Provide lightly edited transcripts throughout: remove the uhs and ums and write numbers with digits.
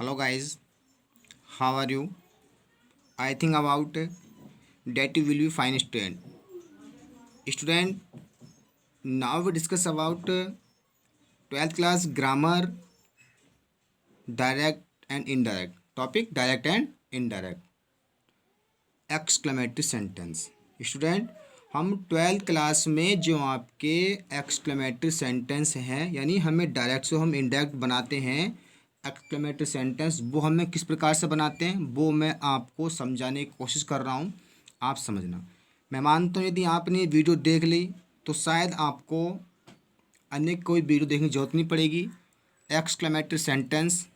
Hello guys, how are you? I think about that you will be fine student. Student, now we discuss about 12th class grammar, direct and indirect. Topic direct and indirect. Exclamatory sentence. Student, हम 12th class में जो आपके exclamatory sentence हैं यानी हमें direct से हम indirect बनाते हैं एक्सक्लेमेटरी सेंटेंस, वो हमें किस प्रकार से बनाते हैं वो मैं आपको समझाने की कोशिश कर रहा हूँ। आप समझना। मैं मानता हूँ यदि आपने वीडियो देख ली तो शायद आपको अन्य कोई वीडियो देखने की जरूरत नहीं पड़ेगी। एक्सक्लेमेटरी सेंटेंस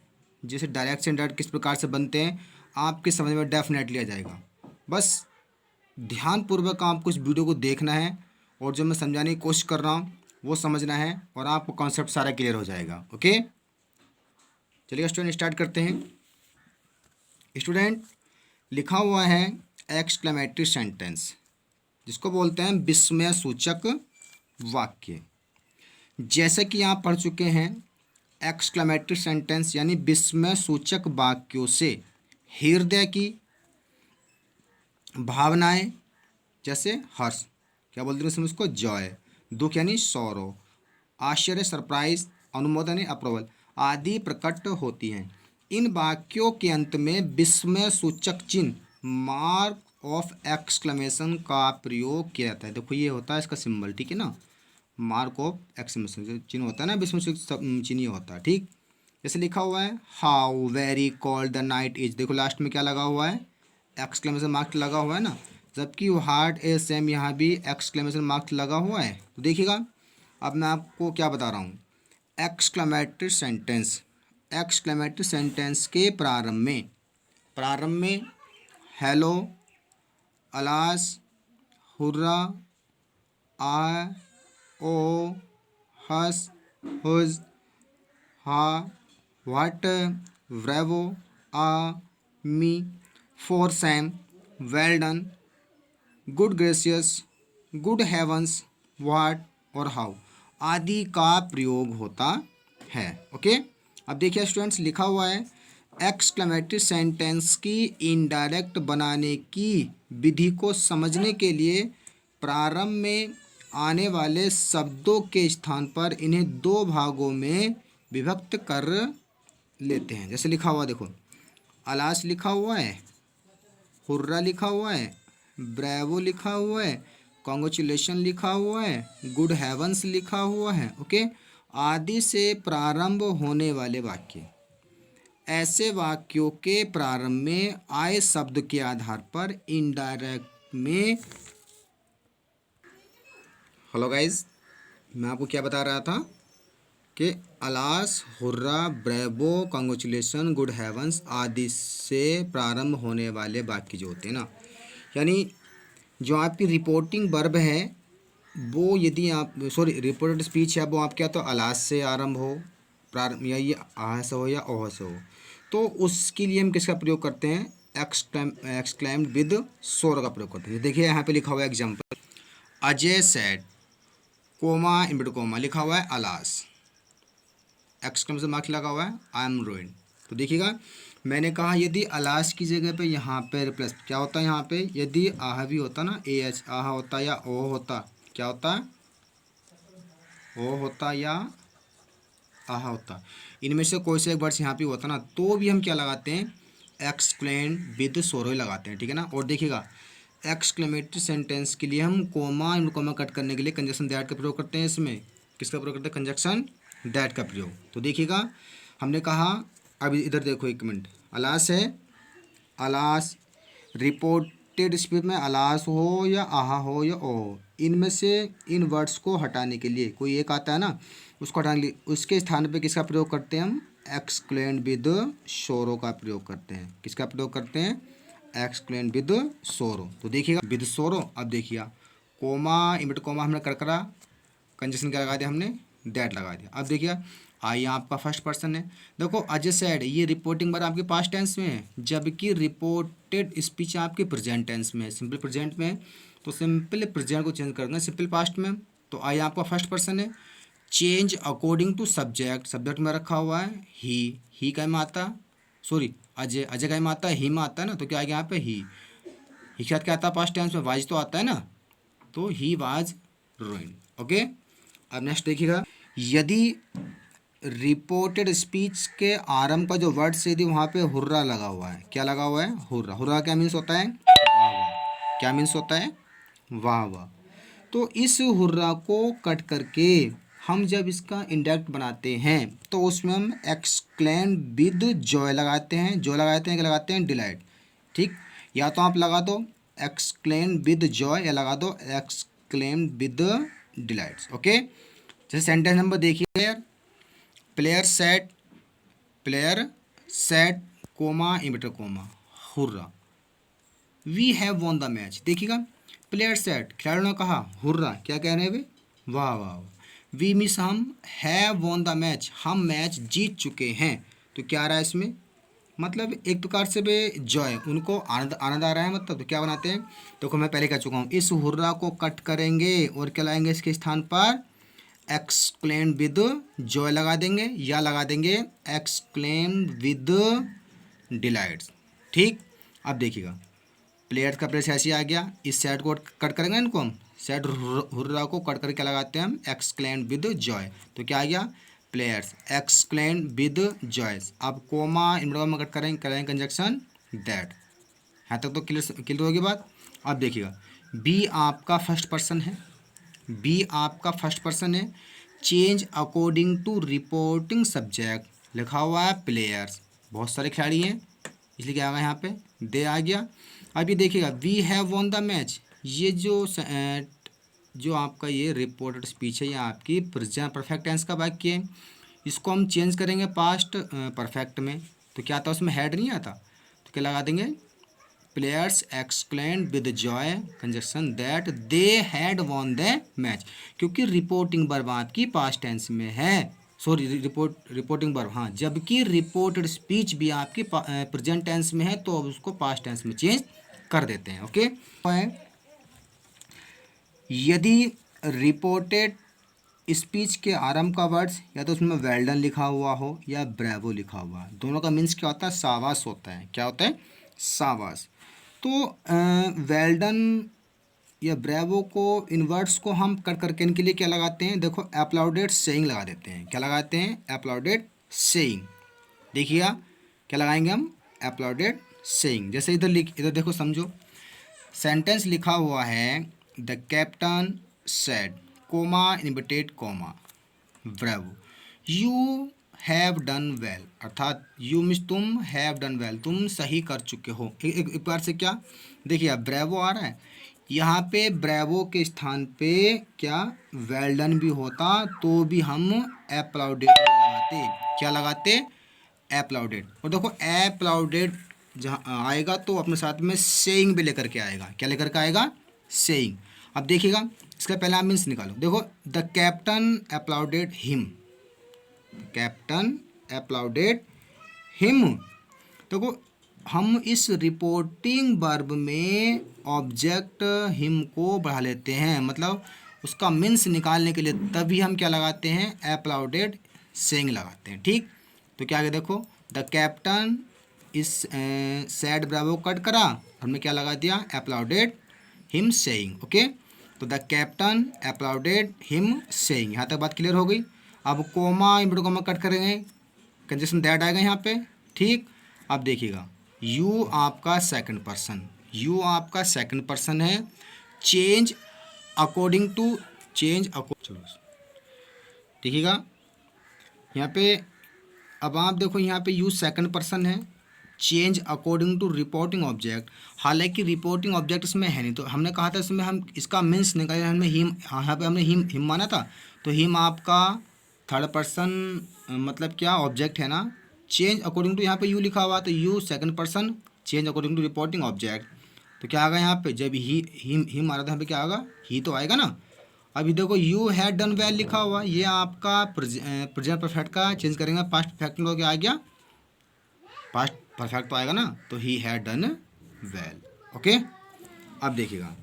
जैसे डायरेक्ट से इनडायरेक्ट किस प्रकार से बनते हैं आपके समझ में डेफिनेटली आ जाएगा। बस ध्यानपूर्वक आपको इस वीडियो को देखना है और जो मैं समझाने की कोशिश कर रहा हूँ वो समझना है और आपको कॉन्सेप्ट सारा क्लियर हो जाएगा। ओके, चलिए स्टूडेंट स्टार्ट करते हैं। स्टूडेंट, लिखा हुआ है एक्सक्लेमेटरी सेंटेंस, जिसको बोलते हैं विस्मय सूचक वाक्य। जैसे कि आप पढ़ चुके हैं, एक्सक्लेमेटरी सेंटेंस यानी विस्मय सूचक वाक्यों से हृदय की भावनाएं जैसे हर्ष, क्या बोलते हैं उसको, जॉय, दुख यानी सौरो, आश्चर्य सरप्राइज, अनुमोदन अप्रूवल आदि प्रकट होती हैं। इन वाक्यों के अंत में विस्मय सूचक चिन्ह मार्क ऑफ एक्सक्लेमेशन का प्रयोग किया जाता है। देखो ये होता है इसका सिंबल, ठीक है ना, मार्क ऑफ एक्सक्लेमेशन चिन्ह होता है ना, विस्मय सूचक चिन्ह होता है। ठीक, जैसे लिखा हुआ है how very cold the night is, देखो लास्ट में क्या लगा हुआ है, एक्सक्लेमेशन मार्क लगा हुआ है ना, जबकि हार्ट ए सेम यहाँ भी एक्सक्लेमेशन मार्क लगा हुआ है। तो देखिएगा अब मैं आपको क्या बता रहा हूँ। एक्सक्लेमेटरी सेंटेंस, एक्सक्लेमेटरी सेंटेंस के प्रारंभ में hello, alas, hurrah, ah, oh, hush, whose, ha, what, bravo, ah, me, for shame, well done, good gracious, good heavens, what और हाउ आदि का प्रयोग होता है। ओके, अब देखिए स्टूडेंट्स, लिखा हुआ है एक्सक्लेमेटरी सेंटेंस की इनडायरेक्ट बनाने की विधि को समझने के लिए प्रारंभ में आने वाले शब्दों के स्थान पर इन्हें दो भागों में विभक्त कर लेते हैं। जैसे लिखा हुआ देखो, अलास लिखा हुआ है, हुर्रा लिखा हुआ है, ब्रेवो लिखा हुआ है, कॉन्ग्रेचुलेशन लिखा हुआ है, गुड हेवंस लिखा हुआ है। ओके, आदि से प्रारंभ होने वाले वाक्य, ऐसे वाक्यों के प्रारंभ में आए शब्द के आधार पर इनडायरेक्ट में। हेलो गाइस, मैं आपको क्या बता रहा था कि alas, hurrah, bravo, congratulation, good heavens आदि से प्रारंभ होने वाले वाक्य जो होते हैं ना, यानी जो आपकी रिपोर्टिंग वर्ब है वो यदि आप रिपोर्टेड स्पीच है वो आप क्या तो अलास से आरंभ हो, प्रारंभ या ये आह से हो या ओह से हो, तो उसके लिए हम किसका प्रयोग करते हैं, एक्सक्लेम्ड विद सोर का प्रयोग करते हैं। देखिए यहाँ पे लिखा हुआ है example, Ajay said, comma inverted comma लिखा हुआ है अलास, एक्सक्लेमेशन मार्क लगा हुआ है आई एम रूइंड। तो देखिएगा मैंने कहा यदि अलास की जगह पे यहाँ पे रिप्लेस क्या होता है, यहाँ पे यदि आह भी होता ना, ए एच आह होता या ओ होता, क्या होता, ओ होता या आह होता, इनमें से कोई से एक वर्ड्स यहाँ पे होता ना, तो भी हम क्या लगाते हैं, एक्सक्लेम विद सोरो लगाते हैं। ठीक है ना, और देखिएगा एक्सक्लेमेटरी सेंटेंस के लिए हम कोमा इन कोमा कट करने के लिए कंजक्शन दैट का प्रयोग करते हैं। इसमें किसका प्रयोग करते हैं, कंजक्शन दैट का प्रयोग। तो देखिएगा हमने कहा, अब इधर देखो एक मिनट, अलास है, अलास रिपोर्टेड स्पीच में अलास हो या आहा हो या ओ हो, इनमें से इन वर्ड्स को हटाने के लिए कोई एक आता है ना, उसको हटाने के लिए उसके स्थान पे किसका प्रयोग करते हैं हम, एक्सक्लेम विद सोरो का प्रयोग करते हैं। किसका प्रयोग करते हैं, एक्सक्लेम विद सोरो। तो देखिएगा विद सोरो, अब देखिए कोमा इनवर्टेड कोमा हमने करकरा कंजक्शन क्या लगा दिया, हमने दैट लगा दिया। अब देखिए आइए आपका फर्स्ट पर्सन है, देखो अजय सैड, ये रिपोर्टिंग बार आपके पास्ट टेंस में है, जबकि रिपोर्टेड स्पीच आपके प्रेजेंट टेंस में है, सिंपल प्रेजेंट में है, तो सिंपल प्रेजेंट को चेंज करना है सिंपल पास्ट में। तो आइए आपका फर्स्ट पर्सन है, change according to subject, subject में रखा हुआ है ही का में आता, सॉरी, अजय, अजय का में आता है ही में आता है ना, तो क्या आ गया यहाँ पे ही के साथ क्या आता है पास्ट टेंस में, वाज तो आता है ना, तो ही वाज रूइंड। ओके, अब नेक्स्ट देखिएगा, यदि रिपोर्टेड स्पीच के आरंभ का जो वर्ड से यदि वहाँ पे हुर्रा लगा हुआ है, क्या लगा हुआ है, हुर्रा। हुर्रा क्या मीन्स होता है, वाह वाह। क्या मीन्स होता है, वाह वाह। तो इस हुर्रा को कट करके हम जब इसका इंडेक्ट बनाते हैं तो उसमें हम एक्सक्लेम विद जॉय लगाते हैं, जॉय लगाते हैं, क्या लगाते हैं, डिलाइट। ठीक, या तो आप लगा दो एक्सक्लेम विद जॉय या लगा दो एक्सक्लेम विद डिलाइट्स। ओके, जैसे सेंटेंस नंबर देखिए यार, player said, player said comma inverted comma hurrah, we have won the match. देखिएगा, प्लेयर सेट खिलाड़ियों ने कहा, हुर्रा क्या कह रहे हैं वे, वाह वाह। वी मिस हम हैव वॉन द मैच, हम मैच जीत चुके हैं। तो क्या आ रहा है इसमें, मतलब एक प्रकार से वे जॉय, उनको आनंद आनंद आ रहा है, मतलब तो क्या बनाते हैं, देखो मैं पहले कह चुका हूँ, इस हुर्रा को कट करेंगे और क्या लाएंगे इसके स्थान पर, एक्सक्लेम विद जॉय लगा देंगे या लगा देंगे एक्सक्लेम विद डिलाइट्स। ठीक, अब देखिएगा, प्लेयर्स का प्लेस ऐसे आ गया, इस सेट को कट करेंगे इनको हम, सेट हुर्रा को कट करके लगाते हैं हम एक्सक्लेम विद जॉय, तो क्या आ गया, प्लेयर्स एक्सक्लेम विद जॉयस। अब कोमा इनवर्टर में कट करेंगे कंजक्शन दैट। यहाँ तक तो क्लियर क्लियर होगी बात। अब देखिएगा, बी आपका फर्स्ट पर्सन है, बी आपका फर्स्ट पर्सन है, change according to reporting subject लिखा हुआ है प्लेयर्स, बहुत सारे खिलाड़ी हैं इसलिए क्या आ गया यहाँ पे, दे आ गया। अब ये देखिएगा, we have won the match, ये जो आपका ये रिपोर्टेड स्पीच है, ये आपकी प्रेजेंट परफेक्ट टेंस का वाक्य है, इसको हम चेंज करेंगे पास्ट परफेक्ट में, तो क्या आता है उसमें हेड नहीं आता, तो क्या लगा देंगे, players exclaimed with Joy conjunction that they had von the match, क्योंकि रिपोर्टिंग वर्ब आपकी पास्ट टेंस में है, सॉरी रिपोर्टिंग वर्ब, हाँ, जबकि रिपोर्टेड स्पीच भी आपकी प्रेजेंट टेंस में है, तो अब उसको पास्ट टेंस में चेंज कर देते हैं। ओके, यदि रिपोर्टेड स्पीच के आरंभ का वर्ड्स या तो उसमें वेल डन लिखा हुआ हो या ब्रेवो लिखा हुआ, दोनों का मीन्स क्या होता है, शाबाश होता है, क्या होता है, शाबाश। तो वेल डन या ब्रेवो को, इन वर्ड्स को हम कट करके इनके लिए क्या लगाते हैं, देखो अपलाउडेड सेइंग लगा देते हैं, क्या लगाते हैं, अपलाउडेड सेइंग। देखिएगा क्या लगाएंगे हम, अपलाउडेड सेइंग। जैसे इधर देखो समझो, सेंटेंस लिखा हुआ है the captain said comma inverted comma bravo you have done well, अर्थात यू मीन्स तुम, हैव डन वेल तुम सही कर चुके हो। एक बार से क्या देखिए, अब ब्रेवो आ रहा है, यहाँ पे ब्रेवो के स्थान पे क्या वेल डन भी होता तो भी हम एप्लाउडेड लगाते, क्या लगाते, एप्लाउडेड। और देखो एप्लाउडेड जहाँ आएगा तो अपने साथ में सेइंग भी लेकर के आएगा, क्या लेकर के आएगा, सेइंग। अब देखिएगा, इसका पहला मीन्स निकालो, देखो the captain applauded him, captain applauded him. देखो हम इस रिपोर्टिंग वर्ब में ऑब्जेक्ट हिम को बढ़ा लेते हैं, मतलब उसका मीन्स निकालने के लिए तभी हम क्या लगाते हैं, अप्लाउडेड सेइंग लगाते हैं। ठीक, तो क्या आगे देखो, the captain is said bravo cut करा, हमने क्या लगा दिया, अप्लाउडेड हिम सेइंग। ओके, तो the captain applauded him saying, यहाँ तक बात क्लियर हो गई। अब कोमा इनवर्टेड कोमा कट करेंगे, कंजक्शन दैट आएगा यहाँ पे। ठीक, अब देखिएगा, यू आपका सेकंड पर्सन, यू आपका सेकंड पर्सन है, change according to, change according, देखिएगा यहाँ पे, अब आप देखो यहाँ पे यू सेकंड पर्सन है, change according to reporting object, हालांकि रिपोर्टिंग ऑब्जेक्ट इसमें है नहीं, तो हमने कहा था इसमें हम इसका मीन्स निकाले, हमने हिम, यहाँ पे हमने हिम हिम माना था, तो हिम आपका थर्ड पर्सन मतलब क्या ऑब्जेक्ट है ना, चेंज अकॉर्डिंग टू यहाँ पे यू लिखा हुआ, तो you second person, change according to reporting object, तो क्या आएगा यहाँ पे, जब ही हिम आ रहा था यहाँ पे क्या आएगा, ही तो आएगा ना। अभी देखो यू हैड डन वेल लिखा हुआ, ये आपका प्रेजेंट परफेक्ट का चेंज करेंगे पास्ट परफेक्ट में, क्या आ गया, पास्ट परफेक्ट तो आएगा ना, तो he had done well. Okay, अब देखिएगा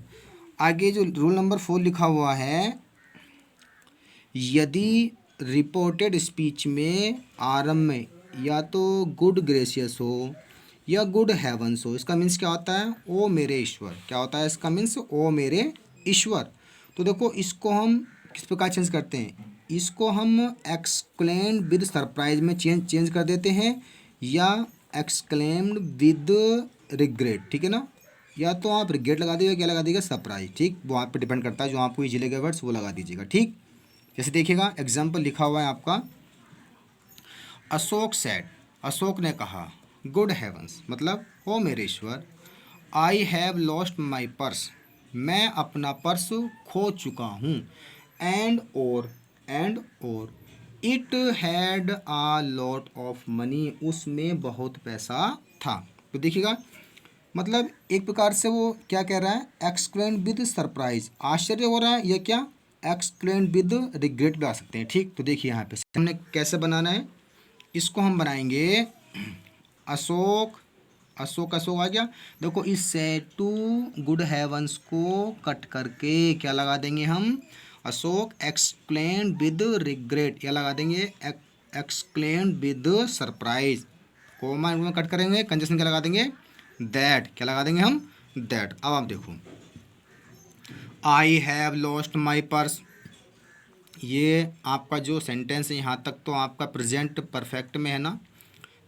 आगे जो रूल नंबर 4 लिखा हुआ है, यदि रिपोर्टेड स्पीच में आरंभ में या तो गुड ग्रेसियस हो या गुड हेवंस हो। इसका मीन्स क्या होता है? ओ मेरे ईश्वर। क्या होता है इसका मीन्स? ओ मेरे ईश्वर। तो देखो इसको हम किस प्रकार चेंज करते हैं? इसको हम एक्सक्लेम्ड विद सरप्राइज में चेंज कर देते हैं, या एक्सक्लेम्ड विद रिग्रेट, ठीक है ना। या तो आप रिग्रेट लगा दीजिएगा, क्या लगा दीजिएगा? सरप्राइज, ठीक। वो आप पे डिपेंड करता है, जो आपको इजी लगे वर्ड्स वो लगा दीजिएगा, ठीक। जैसे देखिएगा एग्जाम्पल लिखा हुआ है आपका, अशोक सेड, अशोक ने कहा, गुड हेवंस मतलब ओ मेरे ईश्वर, I have lost my purse, मैं अपना पर्स खो चुका हूँ, एंड और it had a lot of money, उसमें बहुत पैसा था। तो देखिएगा मतलब एक प्रकार से वो क्या कह रहा है? एक्सक्लेम विद सरप्राइज, आश्चर्य हो रहा है, या क्या एक्सक्लेम विद रिग्रेट भी आ सकते हैं, ठीक। तो देखिए यहाँ पे हमने कैसे बनाना है, इसको हम बनाएंगे अशोक, अशोक अशोक आ गया। देखो इस टू गुड हेवंस को कट करके क्या लगा देंगे हम? अशोक एक्सप्लेन विद रिग्रेट, या लगा देंगे एक्सप्लेन विद सरप्राइज, कोमा में कट करेंगे, कंजक्शन क्या लगा देंगे? दैट, क्या लगा देंगे हम? दैट। अब आप देखो, आई हैव लॉस्ट माई पर्स, ये आपका जो सेंटेंस है यहाँ तक तो आपका प्रेजेंट परफेक्ट में है ना,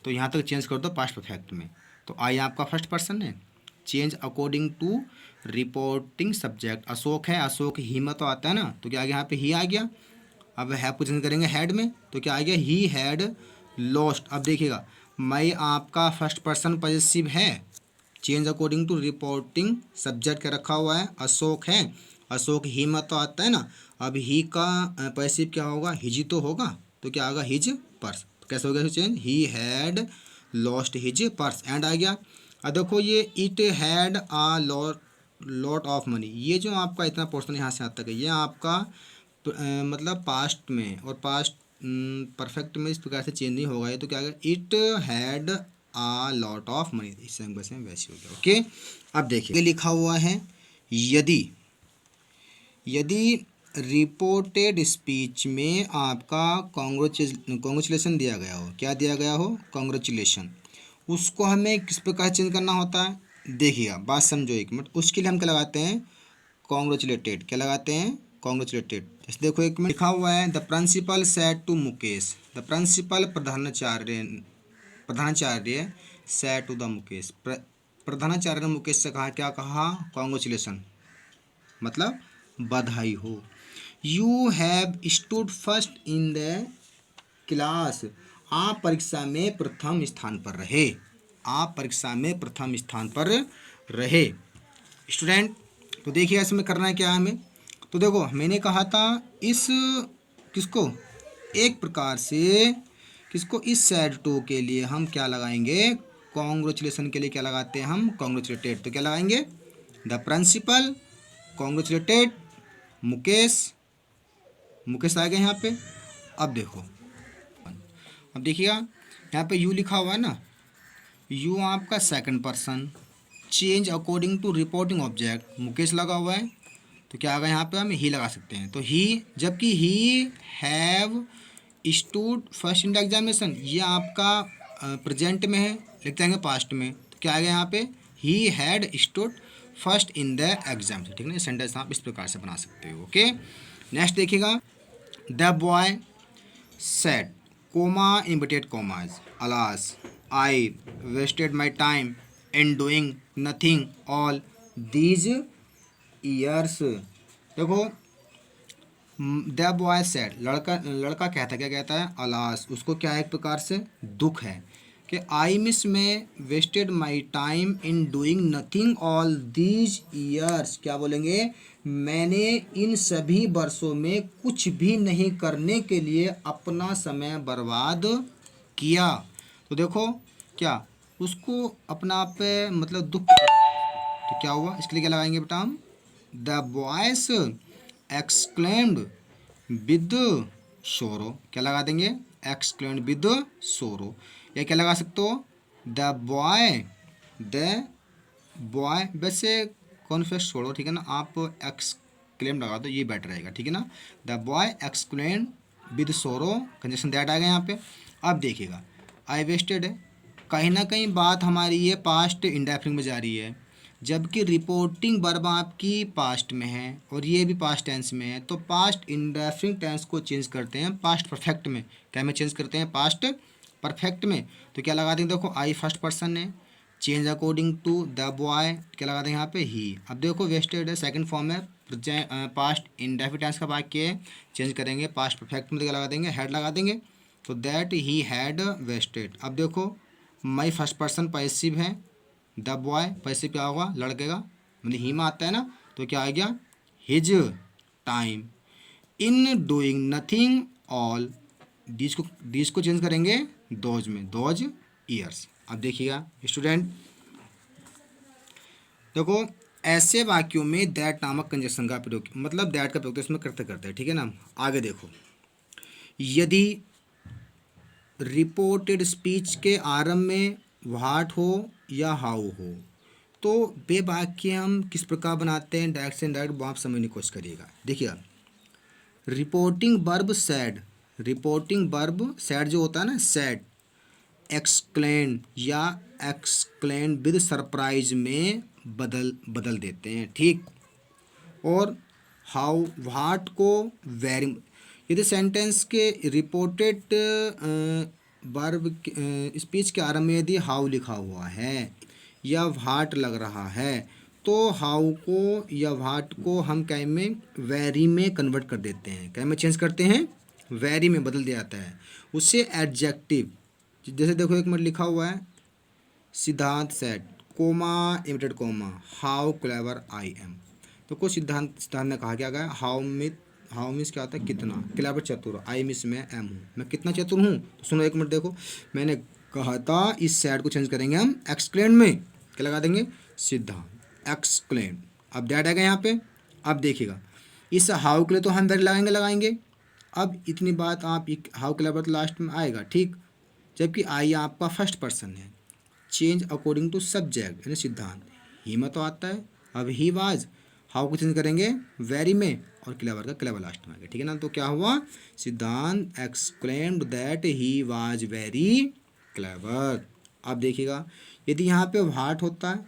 तो यहाँ तक चेंज कर दो पास्ट परफेक्ट में। तो आई आपका फर्स्ट पर्सन है, change according to reporting subject, Ashok है, अशोक ही में तो आता है ना, तो क्या आ गया यहाँ पे? ही आ गया। अब हैव को चेंज करेंगे हैड में, तो क्या आ गया? He had lost. अब देखिएगा मैं आपका फर्स्ट पर्सन पॉजिटिव है, change according to reporting subject का रखा हुआ है, अशोक है, अशोक ही में तो आता है ना। अब ही का पैसिव क्या होगा? हिज तो होगा, तो क्या होगा? His purse. तो कैसे हो गया change? He had lost his purse, and आ गया। अब देखो ये it had a lot of money, ये जो आपका इतना पोर्शन यहाँ से आता है, ये आपका मतलब पास्ट में, और पास्ट परफेक्ट में इस प्रकार से चेंज नहीं होगा ये, तो क्या होगा? It had a lot of money, इस वैसे वैसे हो गया, ओके। अब देखिए लिखा हुआ है, यदि यदि रिपोर्टेड स्पीच में आपका कॉन्ग्रेचुलेशन दिया गया हो, क्या दिया गया हो? कॉन्ग्रेचुलेशन, उसको हमें किस प्रकार चेंज करना होता है? देखिएगा बात समझो एक मिनट। उसके लिए हम क्या लगाते हैं? कॉन्ग्रेचुलेटेड, क्या लगाते हैं? कॉन्ग्रेचुलेटेड। जैसे देखो एक मिनट लिखा हुआ है, the principal said to Mukesh, the principal प्रधानाचार्य सेड टू द मुकेश, प्रधानाचार्य ने मुकेश से कहा, क्या कहा? कॉन्ग्रेचुलेशन मतलब बधाई हो। You have stood first in the class, आप परीक्षा में प्रथम स्थान पर रहे, आप परीक्षा में प्रथम स्थान पर रहे स्टूडेंट। तो देखिए इसमें करना है क्या है हमें? तो देखो मैंने कहा था इस किसको, एक प्रकार से किसको, इस सैड टू के लिए हम क्या लगाएंगे? कॉन्ग्रेचुलेशन के लिए क्या लगाते हैं हम? कॉन्ग्रेचुलेटेड। तो क्या लगाएंगे? The principal congratulated Mukesh, Mukesh आ गए यहाँ पे। अब देखो, अब देखिएगा यहाँ पे यू लिखा हुआ है ना, यू आपका second person, change according to reporting object, Mukesh लगा हुआ है, तो क्या आएगा यहाँ पे? हम ही लगा सकते हैं। तो ही, जबकि he have stood first in the examination, ये आपका प्रेजेंट में है, लिखते हैं पास्ट में, तो क्या आएगा यहाँ पे? He had stood first in the exam, ठीक है ना। सेंटेंस आप इस प्रकार से बना सकते हो, ओके। नेक्स्ट देखिएगा, the boy said, comma inverted commas, alas I wasted my time in doing nothing all these years. देखो द बॉय सेड, लड़का कहता, क्या कहता है? अलास, उसको क्या है? एक प्रकार से दुख है कि आई मिस में wasted my time in doing nothing all these years, क्या बोलेंगे? मैंने इन सभी वर्षों में कुछ भी नहीं करने के लिए अपना समय बर्बाद किया। तो देखो क्या उसको अपना आप पे मतलब दुख, तो क्या हुआ? इसके लिए क्या लगाएंगे बेटा हम? द बॉयस एक्सक्लेम्ड विद सोरो, क्या लगा देंगे? एक्सक्लेम्ड विद सोरो। या क्या लगा सकते हो? द बॉय वैसे कॉन्फेस छोड़ो, ठीक है ना, आप एक्सक्लेम लगा दो, ये बेटर रहेगा, ठीक है ना। द बॉय एक्सक्लेम्ड विद सोरो, कंजक्शन दैट आ गया यहाँ पे। अब देखिएगा आई वेस्टेड है। कहीं ना कहीं बात हमारी ये पास्ट इंडेफिनिट में जा रही है, जबकि रिपोर्टिंग वर्ब आपकी पास्ट में है और ये भी पास्ट टेंस में है। तो पास्ट इंडेफिनिट टेंस को चेंज करते हैं पास्ट परफेक्ट में। क्या में चेंज करते हैं? पास्ट परफेक्ट में। तो क्या लगा देंगे? देखो आई फर्स्ट पर्सन है, change according to the boy, क्या लगा देंगे यहाँ पे? ही। अब देखो वेस्टेड है, सेकंड फॉर्म है, पास्ट इंडेफिनिट टेंस का वाक्य है, चेंज करेंगे पास्ट परफेक्ट में, तो क्या लगा देंगे? हैड लगा देंगे। तो दैट ही हैड वेस्टेड। अब देखो माई फर्स्ट पर्सन पैसिव है, द बॉय पैसिव क्या होगा? लड़के का, मतलब ही में आता है ना, तो क्या आ गया? His time in doing nothing all. डीज को चेंज करेंगे दोज में, दोज ईयर्स। अब देखिएगा स्टूडेंट, देखो ऐसे वाक्यों में दैट नामक कंजक्शन का प्रयोग, मतलब दैट का प्रयोग तो इसमें करते करते हैं, ठीक है ना। आगे देखो, यदि रिपोर्टेड स्पीच के आरंभ में व्हाट हो या हाउ हो, तो वे वाक्य हम किस प्रकार बनाते हैं, डायरेक्ट से इनडायरेक्ट, वो आप समझने की कोशिश करिएगा। देखिए reporting verb sad, reporting verb sad जो होता है ना, सैड एक्सक्लेम या एक्सक्लेम विद सरप्राइज में बदल देते हैं, ठीक। और हाउ व्हाट को वेरी, यदि सेंटेंस के रिपोर्टेड वर्ब स्पीच के आरंभ में यदि हाउ लिखा हुआ है या व्हाट लग रहा है, तो हाउ को या व्हाट को हम क्या में वेरी में कन्वर्ट कर देते हैं, क्या में चेंज करते हैं? वेरी में बदल दिया जाता है। उससे एडजेक्टिव, जैसे देखो एक मिनट लिखा हुआ है, Siddhant said comma inverted comma how clever I am. तो कुछ सिद्धांत ने कहा क्या गया? हाउ मीन्स क्या होता है? कितना, क्लेवर चतुर, आई मीन्स मैं एम हूँ, मैं कितना चतुर हूँ। तो सुनो एक मिनट, देखो मैंने कहा था इस सेट को चेंज करेंगे हम एक्सक्लेम में, क्या लगा देंगे? सिद्धांत एक्सक्लेम। अब दैट आएगा यहाँ पे। अब देखिएगा इस हाउ के लिए तो हम वेरी लगाएंगे। अब इतनी बात आप हाउ क्लेवर तो लास्ट में आएगा, ठीक, जबकि आई आपका फर्स्ट पर्सन है, चेंज अकॉर्डिंग टू सब्जेक्ट यानी सिद्धांत, ही में तो आता है। अब ही वाज, हाउ को चेंज करेंगे वेरी में, और क्लेवर का क्लेवर लास्ट में आ गया, ठीक है ना। तो क्या हुआ? सिद्धांत exclaimed that he was very clever. अब देखिएगा यदि यहाँ पे व्हाट होता है,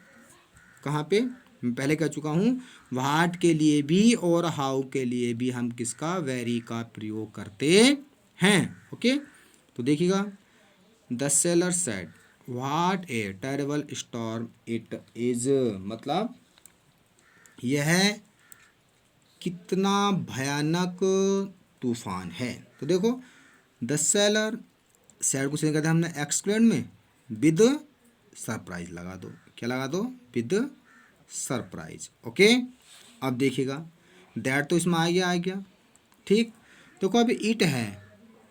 कहाँ पे? मैं पहले कह चुका हूँ, व्हाट के लिए भी और हाउ के लिए भी हम किसका? वेरी का प्रयोग करते हैं, ओके। तो देखिएगा the seller said what A terrible storm it is, मतलब यह कितना भयानक तूफान है। तो देखो द सेलर सैड को चेंज करते हैं हमने एक्सक्लेम में, विद सरप्राइज लगा दो, क्या लगा दो? With surprise, okay. अब देखिएगा दैट तो इसमें आ गया, ठीक। देखो अभी इट है,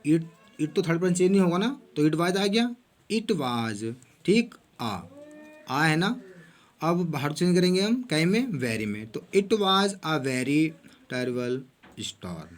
इट तो थर्ड पर्सन चेंज नहीं होगा ना, तो इट वाज आ गया, इट वाज, ठीक, आ है ना। अब बाहर चेंज करेंगे हम क्या में? वेरी में। तो it was a very terrible storm.